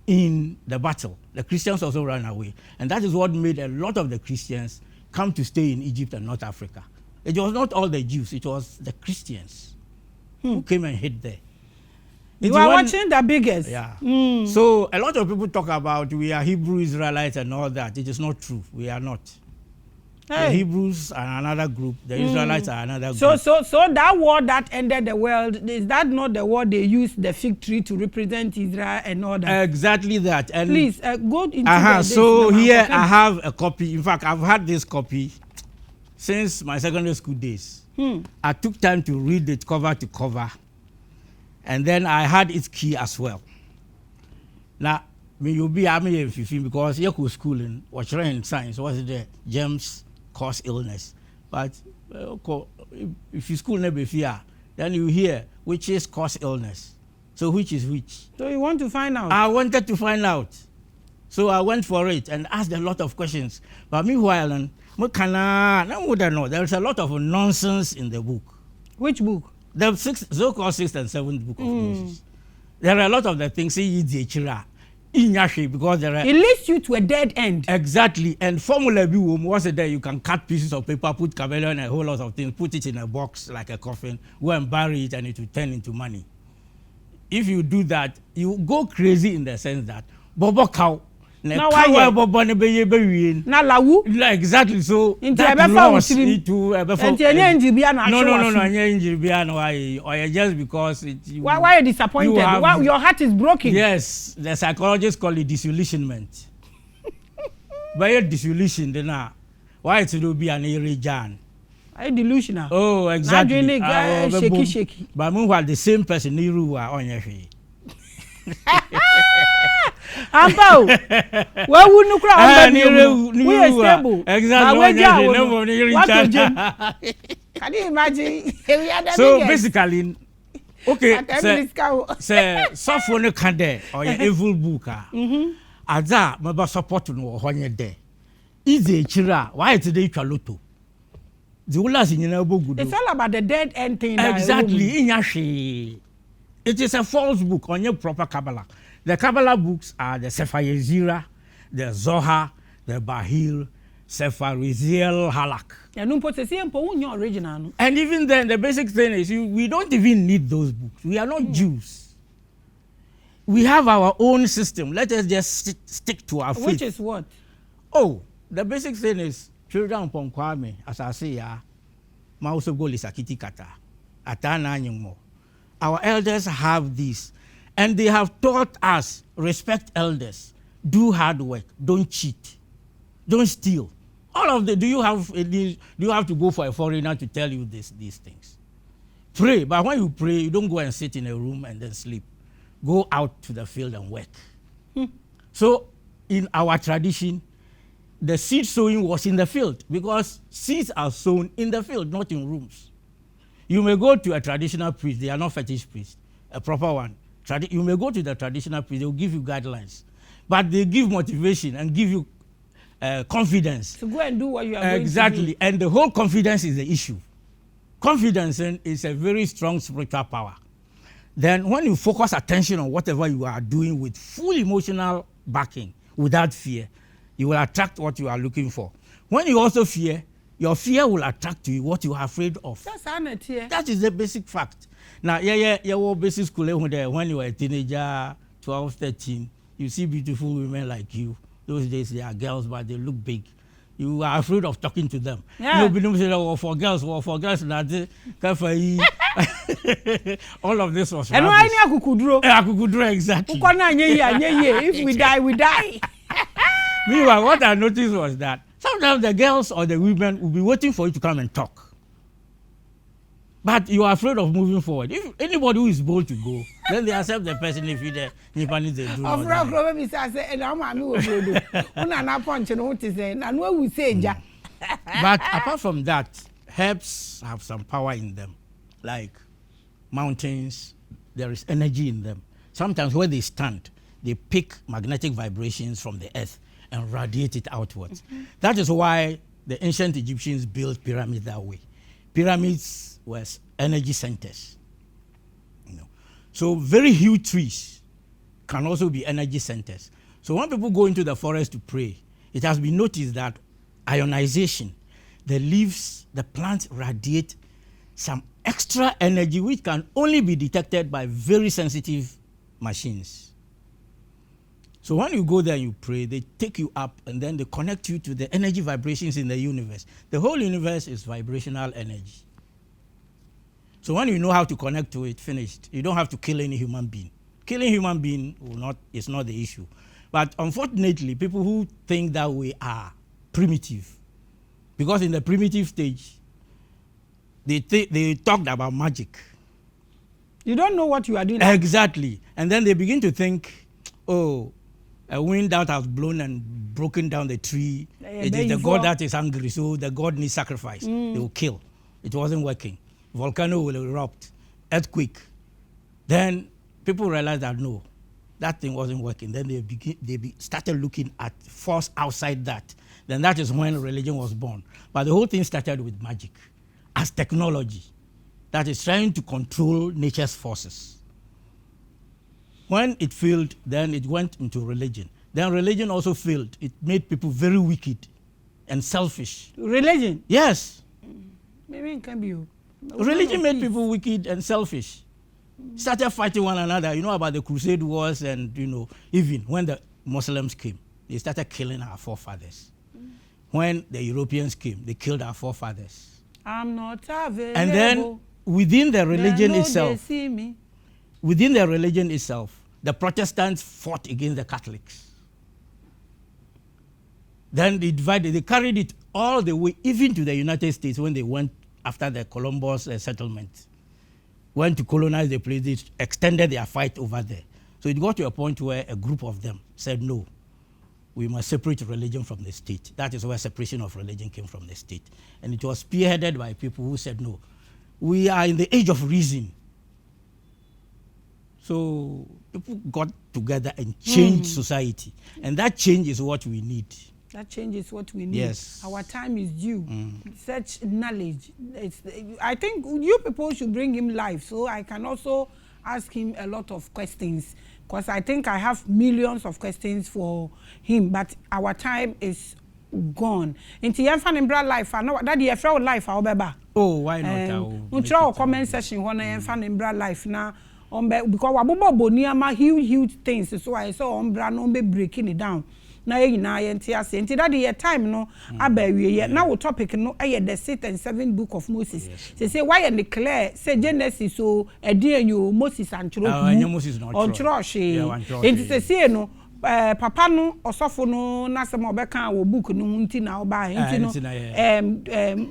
in the battle. The Christians also ran away. And that is what made a lot of the Christians come to stay in Egypt and North Africa. It was not all the Jews, it was the Christians who came and hid there. You are watching the biggest. Yeah. So a lot of people talk about we are Hebrew Israelites and all that. It is not true. We are not. Hey. The Hebrews are another group. The Israelites are another group. So that war that ended the world, is that not the war they used the fig tree to represent Israel and all that? Exactly that. And please go into so here I have a copy. In fact, I've had this copy since my secondary school days. I took time to read it cover to cover. And then I had its key as well. Now, you'll be because you could school in what's in science, what's the germs cause illness. But if you school never fear, then you hear which is cause illness. So which is which? So you want to find out? I wanted to find out. So I went for it and asked a lot of questions. But meanwhile, there's a lot of nonsense in the book. Which book? The so-called 6th and 7th book of Moses. There are a lot of the things because there are. It leads you to a dead end. Exactly. And formula B, once a day you can cut pieces of paper, put chameleon and a whole lot of things, put it in a box like a coffin, go and bury it, and it will turn into money. If you do that, you go crazy in the sense that Bobo cow. Now why exactly. So that loss into or just because why are you disappointed? Your heart is broken. Yes, the psychologists call it disillusionment. By your disillusion, then why it will be an irrejan? Are you delusional? Oh, exactly. Shaky. But meanwhile, the same person Niru on your feet. Ambo, why wouldn't you cry? We are stable. Exactly. Can you imagine? So basically, okay, say software can there or your evil booker. Aza, my support no when you're there. Easy chira. Why today chaloto? It's all about the dead end thing. Exactly. It is a false book on your proper Kabbalah. The Kabbalah books are the Sefer Yeziah, the Zohar, the Bahir, Sefer Reziel Halak. And even then, the basic thing is we don't even need those books. We are not Jews. We have our own system. Let us just stick to our faith. Which is what? Oh, the basic thing is children upon Kwame, as I say, Mauso Goli Sakiti Kata, Atana Nyumo. Our elders have this, and they have taught us respect elders, do hard work, don't cheat, don't steal. All of the do you have to go for a foreigner to tell you these things? Pray, but when you pray, you don't go and sit in a room and then sleep. Go out to the field and work. So in our tradition, the seed sowing was in the field because seeds are sown in the field, not in rooms. You may go to a traditional priest, they are not fetish priests, a proper one. You may go to the traditional priest, they will give you guidelines. But they give motivation and give you confidence. To go and do what you are going to do. Exactly. And the whole confidence is the issue. Confidence is a very strong spiritual power. Then when you focus attention on whatever you are doing with full emotional backing, without fear, you will attract what you are looking for. When you also fear, Your fear will attract you what you are afraid of. That's honest. That is the basic fact. Now, yeah, basic school when you were a teenager, 12, 13, you see beautiful women like you. Those days they are girls, but they look big. You are afraid of talking to them. Yeah. You know, say, for girls, all of this was and why near Kukudro, exactly. If we die, we die. Meanwhile, what I noticed was that sometimes the girls or the women will be waiting for you to come and talk. But you are afraid of moving forward. If anybody who is bold to go, then they accept the person if you there. They do not die. But apart from that, herbs have some power in them. Like mountains, there is energy in them. Sometimes where they stand, they pick magnetic vibrations from the earth and radiate it outwards. That is why the ancient Egyptians built pyramids that way. Pyramids were energy centers. You know. So very huge trees can also be energy centers. So when people go into the forest to pray, it has been noticed that ionization, the leaves, the plants radiate some extra energy which can only be detected by very sensitive machines. So when you go there and you pray, they take you up and then they connect you to the energy vibrations in the universe. The whole universe is vibrational energy. So when you know how to connect to it, finished. You don't have to kill any human being. Killing human being is not the issue. But unfortunately, people who think that way are primitive. Because in the primitive stage, they talked about magic. You don't know what you are doing. Exactly. And then they begin to think, oh, a wind that has blown and broken down the tree. It is the god that is angry, so the god needs sacrifice. They will kill. It wasn't working. Volcano will erupt. Earthquake. Then people realized that no, that thing wasn't working. Then they started looking at force outside that. Then that is when religion was born. But the whole thing started with magic as technology that is trying to control nature's forces. When it failed, then it went into religion. Then religion also failed. It made people very wicked and selfish. Religion? Yes. Maybe it can be you. Religion made people wicked and selfish. Started fighting one another. You know about the Crusade Wars and, you know, even when the Muslims came, they started killing our forefathers. When the Europeans came, they killed our forefathers. I'm not available. And then within the religion itself, within the religion itself, the Protestants fought against the Catholics. Then they divided, they carried it all the way, even to the United States when they went after the Columbus settlement. Went to colonize the place, they extended their fight over there. So it got to a point where a group of them said, no, we must separate religion from the state. That is where separation of religion came from the state. And it was spearheaded by people who said, no, we are in the age of reason. So people got together and changed society. And that change is what we need. That change is what we need. Yes. Our time is due. Such knowledge. I think you people should bring him live so I can also ask him a lot of questions. Because I think I have millions of questions for him. But our time is gone. Into your life, I know that your friend life, oh, why not? We'll try a comment session when I am life now. Because wabobo niama huge things, so I saw umbra no be breaking it down. Na ye na ye ntia se nti that the time no abawie ye na wo topic no the 6th and 7th book of Moses. Say why you declare say Genesis so edin you Moses antro Moses no antro she nti say no papa no osofo no na se mo be kan wo book no nti na oba nti no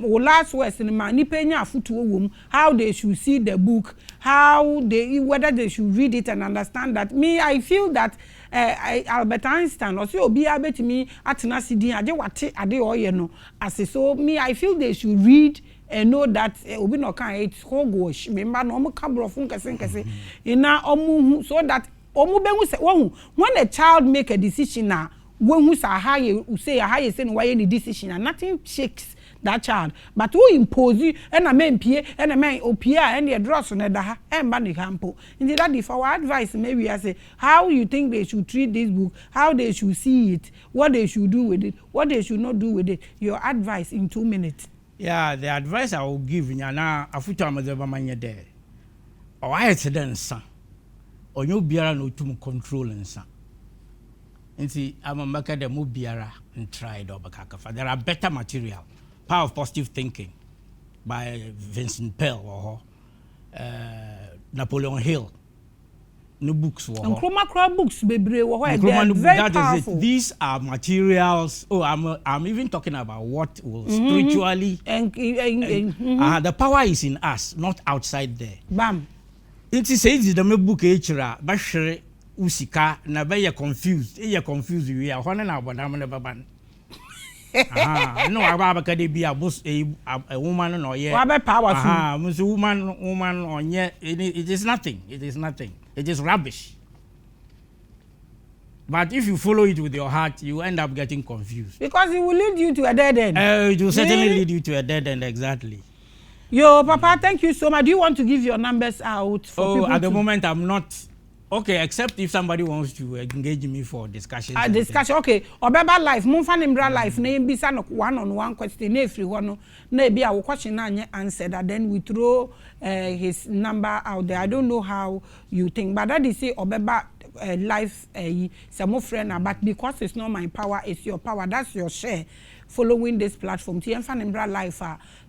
wo last words ni ma ni penya afutuo wom how they should see the book, how they whether they should read it and understand that. Me I feel that Albert Einstein or so be able to me atena sidin ade wate ade oye no as so me I feel they should read and know that obi no kan it hogwash remember no mo kabro fun kese ina omu so that omu be say when a child make a decision na when who say how say no why any decision and nothing shakes that child but who impose you and a man pie and a man opia and the dross on the ha and bani hampo indeed that if our advice maybe I say how you think they should treat this book, how they should see it, what they should do with it, what they should not do with it. Your advice in 2 minutes. Yeah, the advice I will give you now, afutu amazeba manye there. Or I accident son. Or you biara no to control and son. And see, I'm a make the move biara and try it over kakafa. There are better material. Power of Positive Thinking by Vincent Pell or Napoleon Hill. No books were. And chroma books bebre were very powerful. These are materials. Oh, I'm even talking about what will spiritually the power is in us, not outside there. Bam. It is says the book echira bashere usika na be you confused. You confused we are one na abodam na baban. No, I be a woman no ye. Powerful. Woman on ye. It is nothing. It is nothing. It is rubbish. But if you follow it with your heart, you end up getting confused. Because it will lead you to a dead end. It will certainly lead you to a dead end, exactly. Yo, Papa, thank you so much. Do you want to give your numbers out for people? At the moment, I'm not. Okay, except if somebody wants to engage me for discussion. Discussion, okay. Obeba life, Mumfa Nimbra life, name be son of one-on-one question, every one, maybe our question answered, and then we throw his number out there. I don't know how you think, but that is say Obeba life, some friend, but because it's not my power, it's your power. That's your share. Following this platform, Mumfa Nimbra life,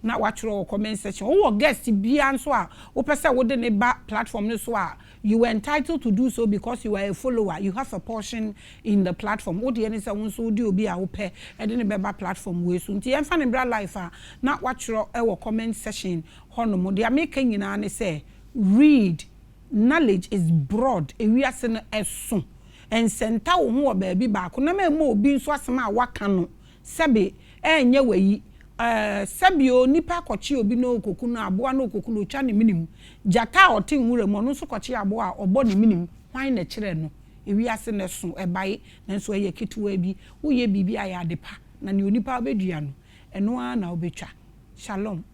not watch your comment section. Oh, guest be answer. O person wouldn't a back platform no swar. You were entitled to do so because you are a follower. You have a portion in the platform. What the any someone so do be a pay and then a better platform way soon. Mumfa Nimbra life, not watch your comment section. Honomo, they are making in and say, read. Knowledge is broad. We are saying as soon. And senta who baby back. No more being so as my wakano. Sabi enye weyi sabi o nipa kochi obi no okuku no aboa no okuku no twa ne minim jata oti nwure mo no so kochi aboa obo ne minim hwan na kire no ewi ase ne so ebae na so eye ketuwa bi wo ye bibi aya adepa na ne onipa obedua no eno a na obetwa shalom.